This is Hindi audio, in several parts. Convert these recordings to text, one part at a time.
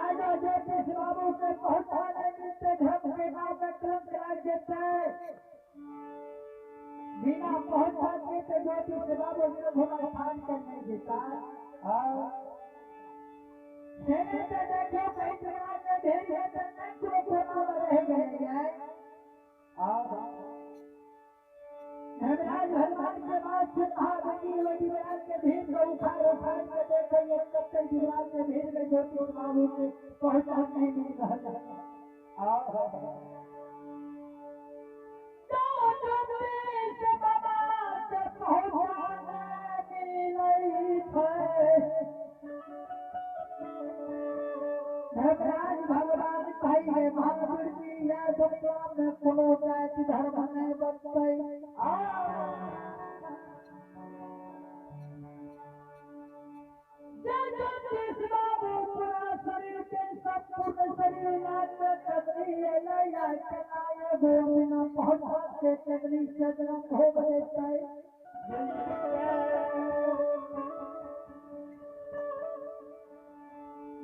बाबू के पहुंचाने मिलते धर्म के गांव का तुरंत राज्य बिना पहुंचाते तो ज्योति से बाबू ने घोड़ा उठान कर नहीं देता। देखो कई जगह में ढेर रह गए हनुमान के बाद से कहा के भीड़ को उखाड़ के देखेंगे तब तक गिरिराज के भीड़ में ज्योति बाबू के पहुंचा नहीं मिल रहा भगवान कहिए महावीर जी या दुनिया में कोनो जाति धर्म नहीं बनते शरीर के संपूर्ण शरीर पहुंचा के चगली से जन्म हो गए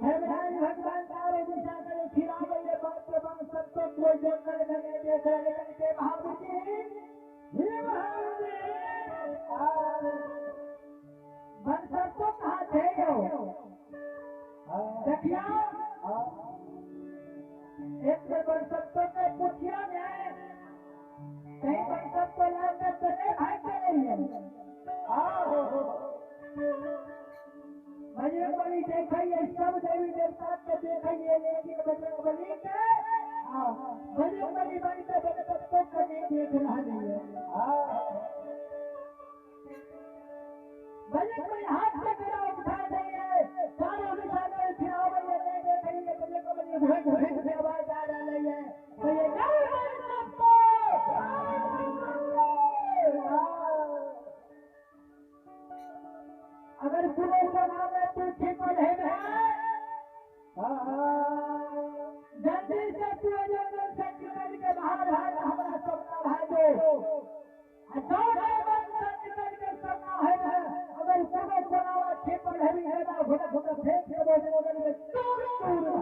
भगवान तारे दिशा करे खिलावे बात के बन सबको कोई जंगल में नहीं देख रहे लेकिन के महावीर जी बन सबको कहा थे देखिया एक से बन सबको के पूछिया में कहीं बन सबको लाकर चले भाई के नहीं बजरंगबली देखिए सब देवी देवता के देखिए लेकिन बजरंगबली के बजरंगबली बन के बजरंग को नहीं देख रहा नहीं है बजरंगबली हाथ से गिरा उठा देंगे चारों दिशा में फिरावे नहीं देखेंगे बजरंगबली घुट से आवाज आ रही है तो ये अगर सुबह बना में तू ठीक है जल्दी से तू जंगल से निकल के बाहर भाग हमारा सपना भागो निकल के सपना है अगर सुबह बनावा ठीक है ना घोड़ा घोड़ा फेंक के बोल में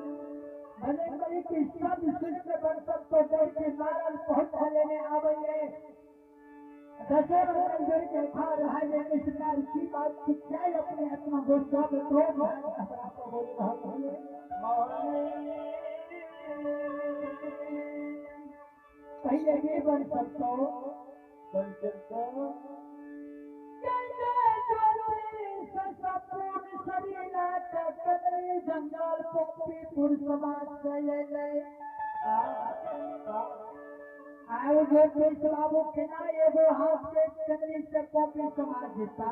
बजरंगबली की सब शिष्य बन सबको देख के नारायण पहुंचा लेने आवेंगे दशरथ मंदिर के भार भाई इस प्रकार की बात की क्या अपने आत्मा गोस्वा में दो आपको बोल रहा पहले ये बन सकता जंगल पोपीपुर समाज आयो जो बाबू के ना एगो हाथ के चंद्री से पोपी समाज देता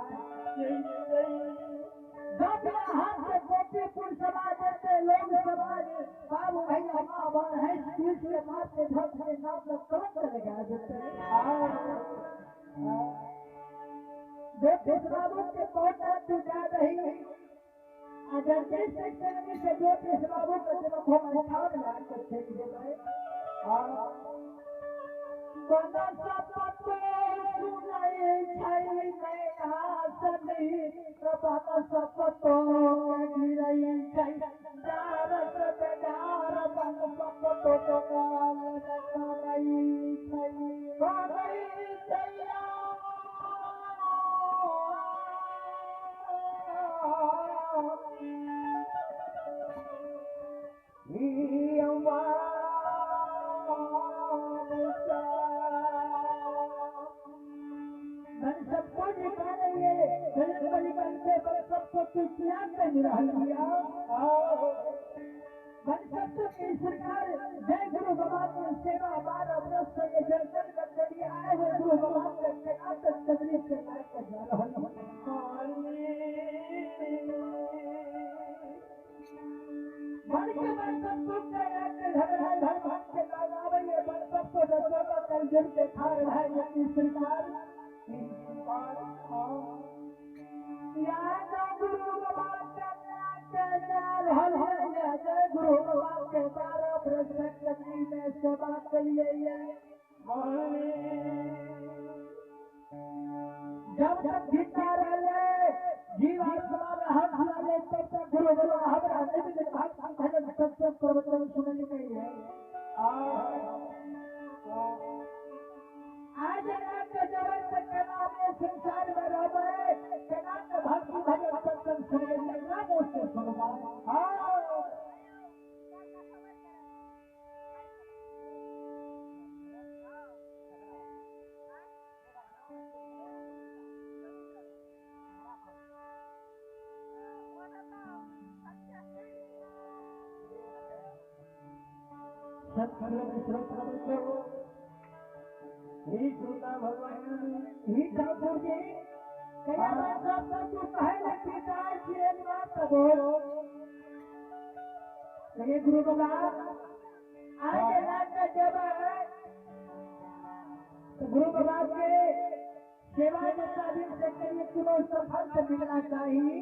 हाथ से पोपीपुर समाज देते लोग समाज बाबू भैया बाबा है के बात से धर्म के नाम में कौन चलेगा देते बाबू के पहुंचा तू जा रही अगर जिस चंद्री से ज्योतिष बाबू का जब उठा करते बना सपतो सुनाई छाई नैना सनी बना सपतो गिरई छाई जार सब जार बन सपतो तो काल नई छाई गई छैया सबको निकालेंगे निकलते पर सबको क्या कर रहा सबको की सरकार जय गुरु बाबा की सेवा बार अवरस से दर्शन करने लिए आए हुए गुरु बाबा के आदत तकलीफ से लेकर जा रहा मन के मन सब दुख के घर भर के लगावे ये पर सबको दर्शन का कर जन के खा रहा है ये सरकार या गुरु बाबा जय गुरु बाबा के बारह प्रश्न में सेवा करिए जब तक जीता रहे जीवात्मा हर हाले तब तक गुरु बाबा हमारा भजन सत्संग प्रवचन सुनने के लिए आज के जगत से कला में संसार में रहे कला के भक्ति भजन सत्संग सुनने के लिए ना बोलते सुनवाए ही ठाकुर जी कया बात तू पहले पिता की एक बात बोलो ये गुरु बाबा आज रात का जब गुरु बाबा के सेवा में शादी से करिए तुम्हें सफल से मिलना चाहिए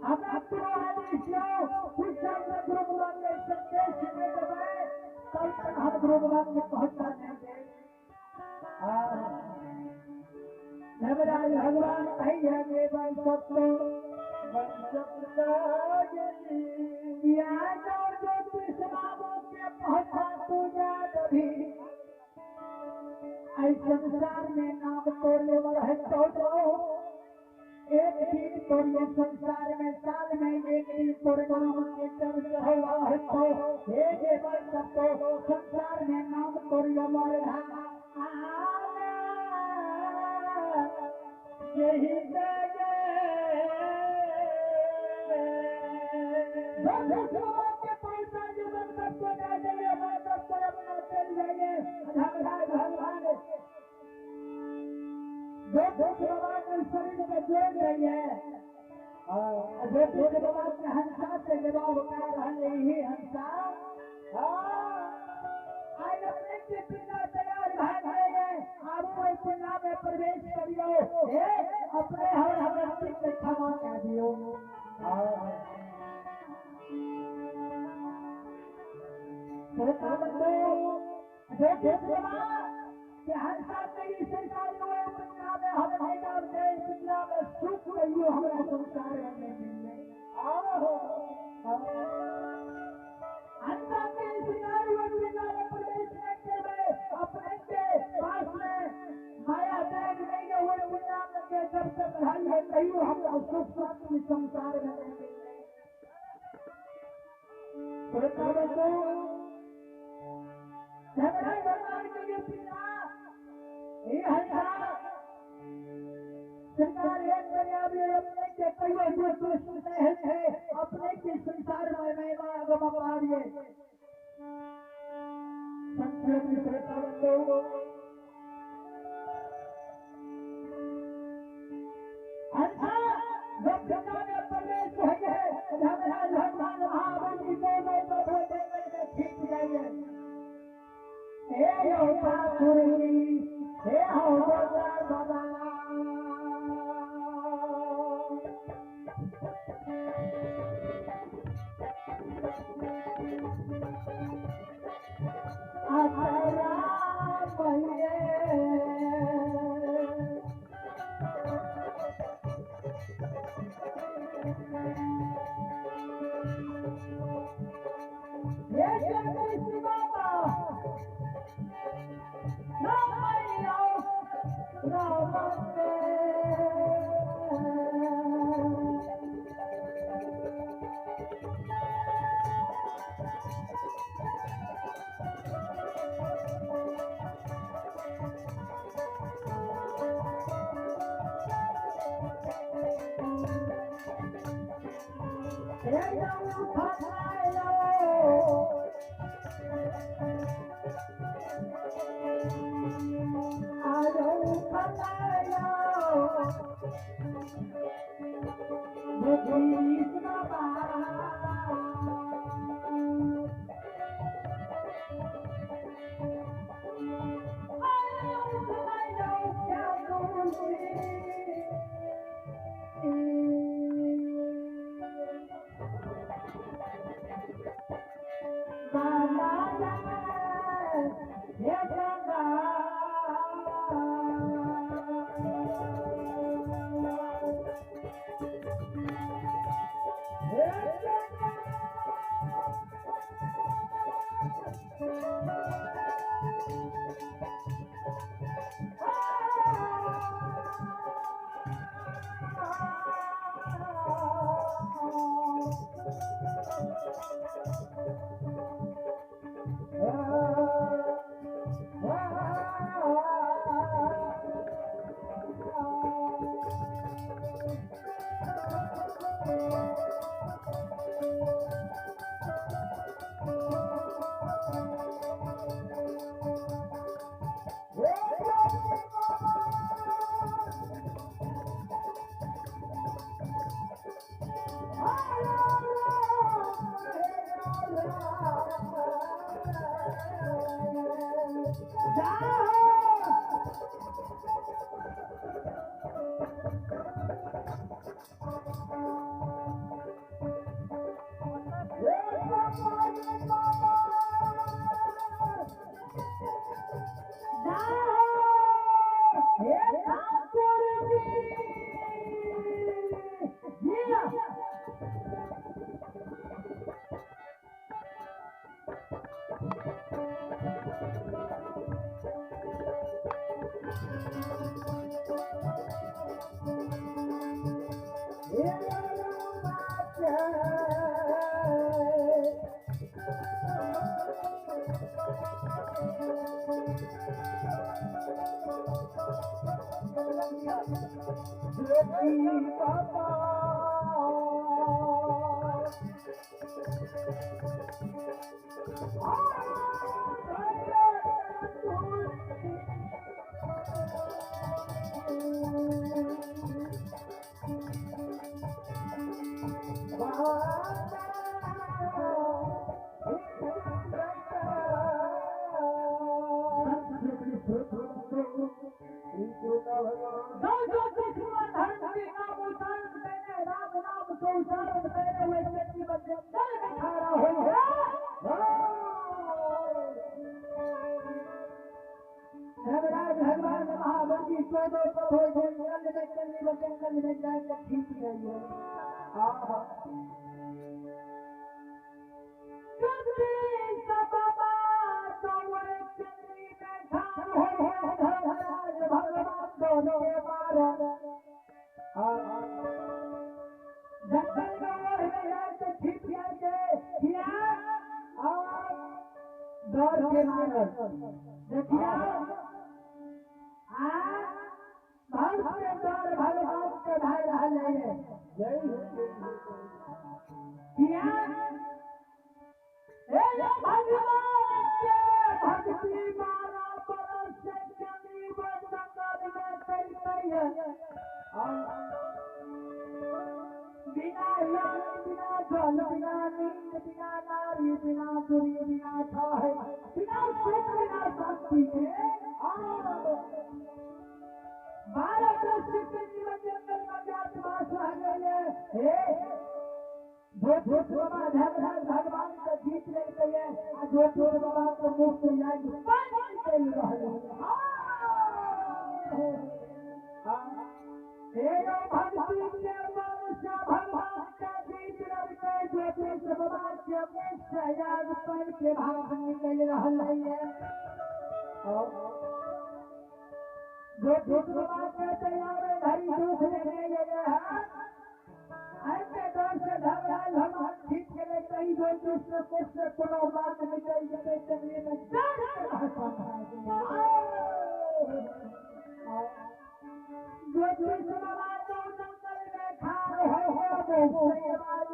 अब तुम्हारे कुछ गुरु बाबा के संदेश में दबाए कल तक हम गुरु बाबा के पहुंचा देंगे नवराज भगवान भैया के बन सबको ज्योतिष बाबू के पहुंचा तू याद भी संसार में नाम तोड़ने वाला है एक दिन तोड़िए संसार में साल में एक दिन तोड़ नाम के चर्च हुआ है तो एक बार सबको संसार में नाम तोड़िए मारे यही के पैसा जीवन सबको दे देंगे सबको अपना चल जाइए भगवान बाबा के शरीर में जोड़ रही है बाबा के हंसा से जवाब कर रहे ही हंसा आज अपने के पिता तैयार भाग रहे आप पिता में प्रवेश करियो अपने हर हमारे के क्षमा कर दियो हंसा तेरी सरकार में हम भाईदार जय शिमला में सुख रहियो हमारा संसार में हंसा तेरी सरकार में प्रवेश करते हुए अपने के पास में माया बैग नहीं हुए दुनिया के जब तक भाई है कहियो हमारा सुख प्राप्ति संसार में भगवान के लिए पिता सरकार अपने के कई है अपने के संसार में महिमा गमारिए प्रवेश है भगवान महाबली दोनों खींच जाइए हे हो बाबा Namaste.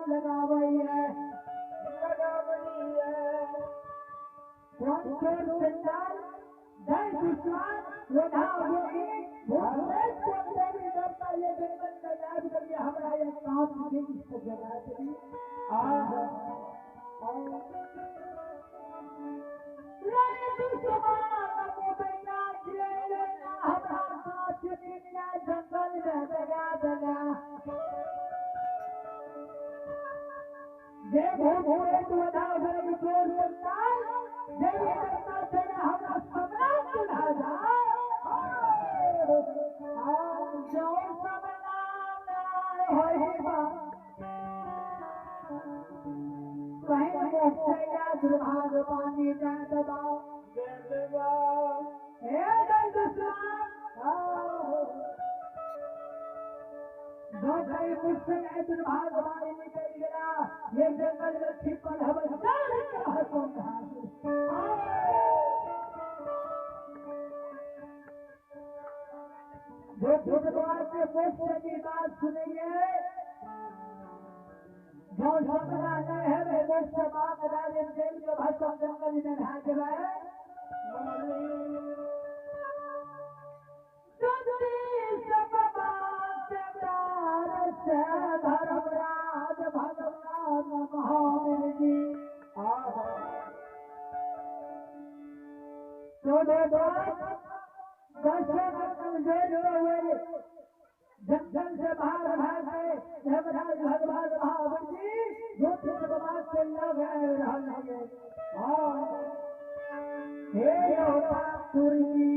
लगावई है कौन चोर संचार जय दुश्मन वधा होगी भूत कौन से भी डरता ये जंगल में याद करके हमारा ये काम की इस जगह से लय दुश्मन मुबैना जिले हमारा साथ दुनिया जंगल में लगा दगा जे भूत वधा होगी चोर संचार जय करता चला हमारा सम्राट चढ़ा जाए जो सम्राट होएगा कहीं मोक्षया दुर्भाग पानी न दबाओ हे दुश्मन जो कहीं मुझसे दुर्भाग पानी निकल गया ये जंगल में छिपल हवा जो भगवान के मोक्ष की बात सुनेंगे जो सपना नहीं है वे मोक्ष बात राजे जेल के भाषा जंगल में भाग रहे धर्मराज भगवान महावीर जी जंगल से बाहर भाग गए धर्मराज भगवान महावीर जी जो भगवान से लग रहे हे योगासुरी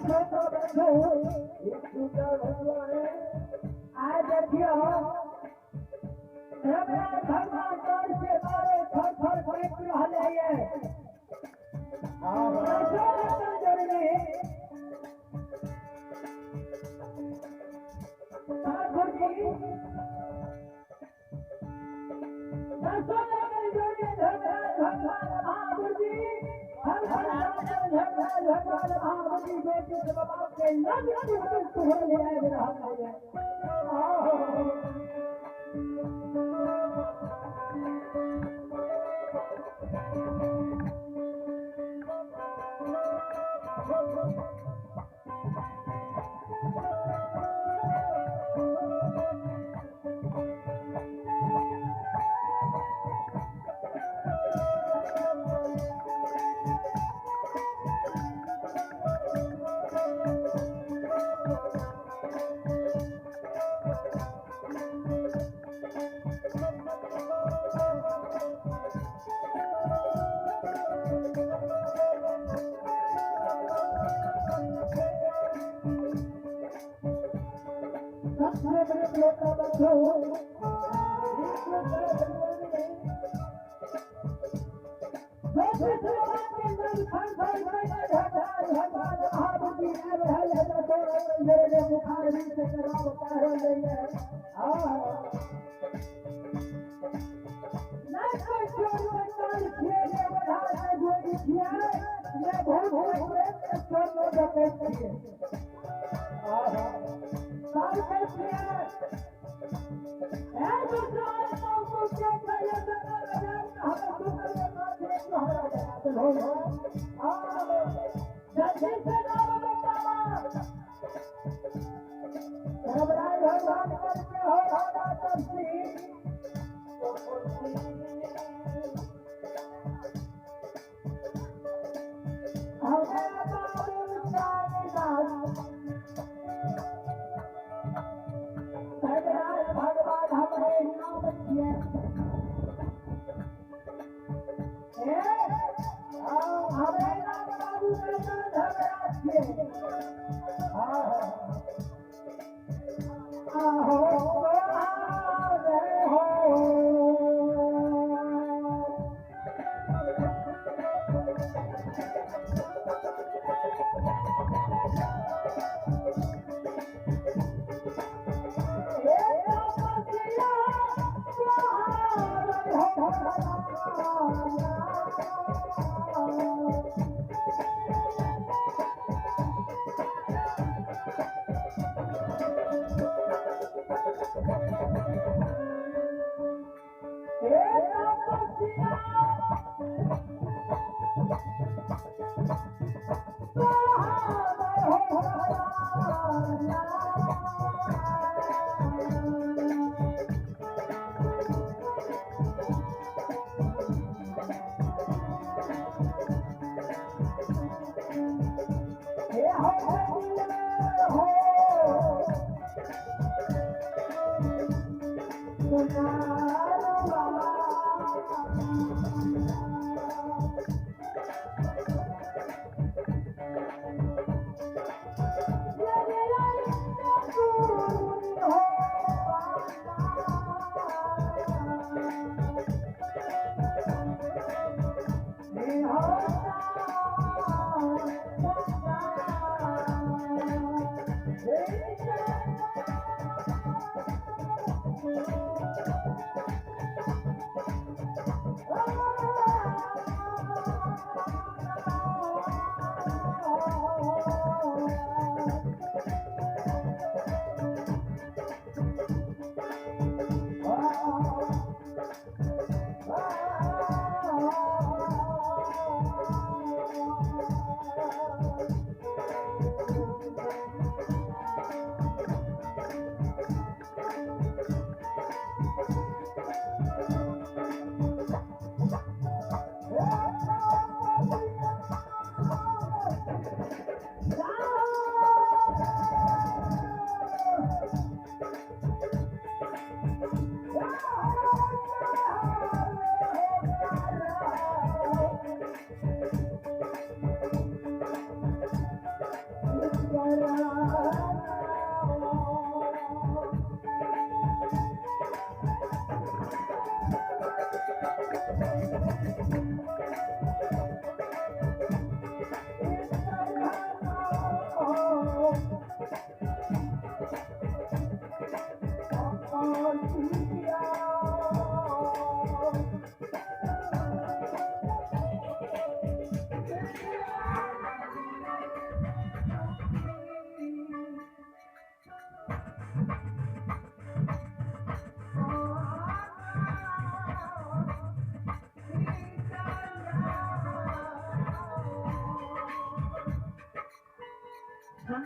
छोटा बैठो एक छोटा भगवान आज देखियो हमरा भगवान तौर से मारे थर थर कांप रहले ये कैसे लगन जोड़ले ठाकुर जी कैसे लगन जोड़ले भगवान ठाकुर जी भगवान महाबली ज्योति से बाबा के लग हो ले आए रहा है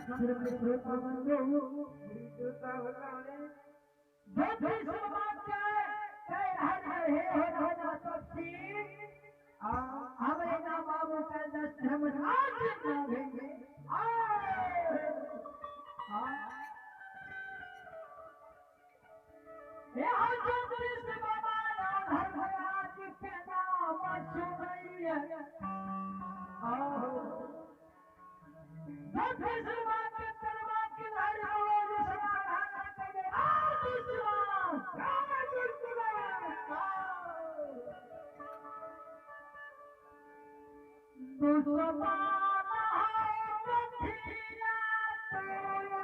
शास्त्र में श्रोता बंधु श्रोता बताने जो विश्व वाक्य कह हे हो राजा सच्ची हमें ना बाबू का दस धर्म राज ना देंगे ये आज विश्व बाबा ना धर्म राज के नाम सुनैया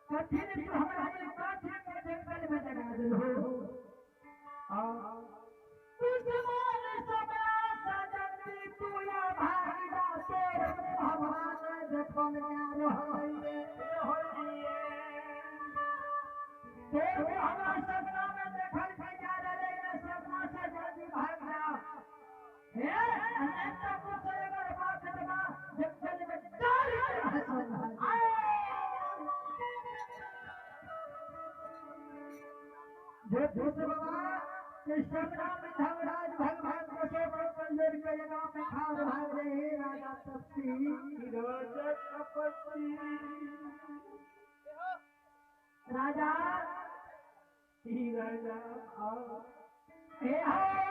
कठिन हमारे काठिन के जंगल में जगा दो दुश्मन सब सजती तू या भाई जाते भगवान देखन क्या होइए देव हमारा सपना में देखल के जा रहे हैं सपना से जल्दी भाग जाओ हे अनंत कुछ अगर बात दबा जंगल में चाल जो दूसरे बाबा इस सपना में धर्मराज भगवान को से बंदर के जगह में खाद भाग रहे राजा तपसी राजा तपसी राजा ही राजा हे हाय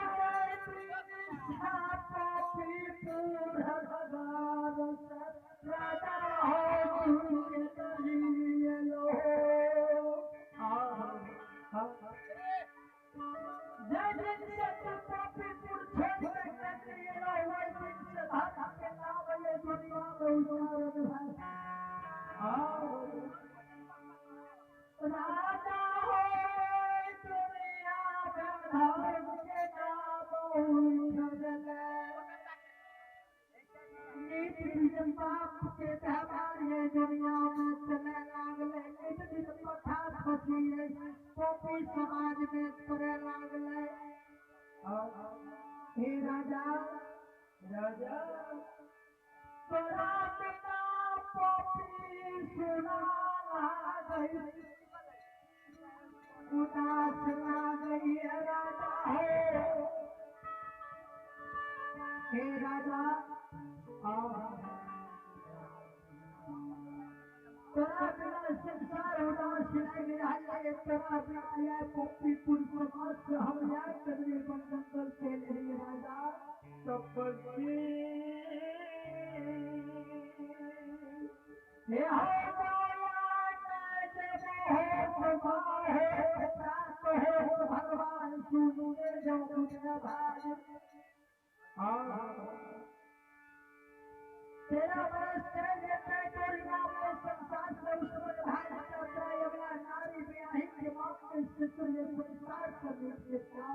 सापी पूरा भगवान राजा हो के तलिए लो जय दिन से पापी पुर छोड़ के करिए लो वही दिन से धारा के नाम ये दुनिया में उजागर है राजा हो दुनिया में धर्म के नाम उजागर नीति दिन पाप के त्योहार ये दुनिया में चले लागले नीति दिन पठार फसी है पोपी समाज में करे लागले हे राजा राजा तोरा पिता पोपी सुना गई उदास ना गई राजा हे राजा तोरा बिना संसार उदास नहीं रहा है तोरा बिना ये पोपी पुर समाज से हम याद करने बंधन करते नहीं राजा तपस्वी हे हो भगवान सुने जो दुनिया भाई तेरा बरस चल देते तेरी नाम में संसार से उसमें भाई जाता है अगला नारी ब्याही के बाप में चित्र ये संसार से मिलता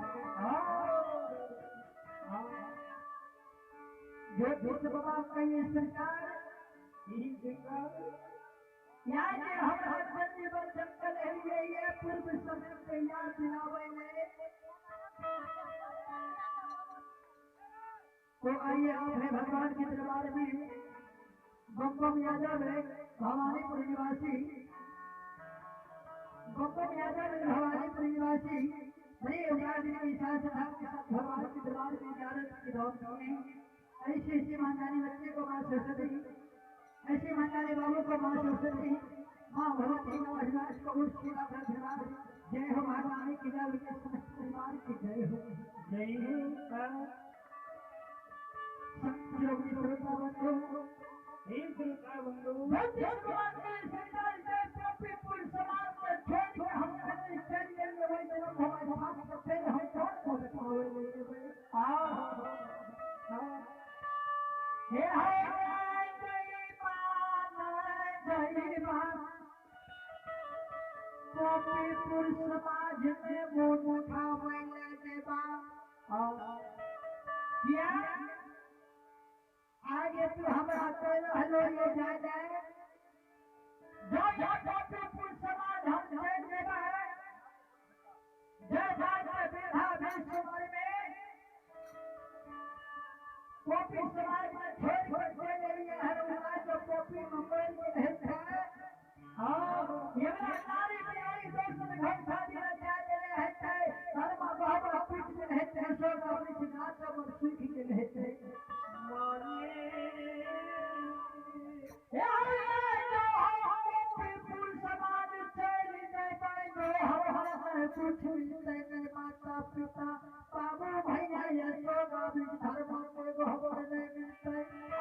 जो बुद्ध बाबा कही सरकार यही सरकार यहाँ के हमारा जीवन जंगल है ये पूर्व समय पे याद दिलावे में तो आइए अपने भगवान के दरबार में बम यादव है भवानीपुर निवासी बम यादव भवानीपुर निवासी बड़े उजाड़ की शासन के साथ भगवान के दरबार में इजाजत की दौड़ में ऐसे ऐसे मानदानी बच्चे को मां सरस्वती ऐसे मानदानी बाबू को मां सरस्वती मां भगवती नवराज को उर्शिला धन्यवाद जय हो महारानी की जय के समस्त परिवार की जय हो सत्योगी श्रोता बंधु हे श्रोता बंधु भगवान के सरकार के पापी पुर समाज से छोड़ के हम कहीं चल जाएंगे वही तो हमारे समाज को फिर हम कौन को बताओगे हे हाय जय मान गोपीपुर समाज में मुंह उठावे देवा क्या आगे तू हमरा कह हलो ये जाने जो गोपीपुर समाज हम दे देवा है जय भाई बेधा भी समाज में गोपी समाज में छोड़ कर चले लिए हर उन्हें जो गोपी मुंबई में रहते हैं हाँ ये नारी प्यारी दोस्त में घर शादी में जा रहे हैं धर्म बाबा पीठ में रहते हैं सो अपनी सिद्धांत सब सुख के रहते हैं कुछ माता पिता बाबू भैया यशोदा भी धर्म को खबर नहीं मिलते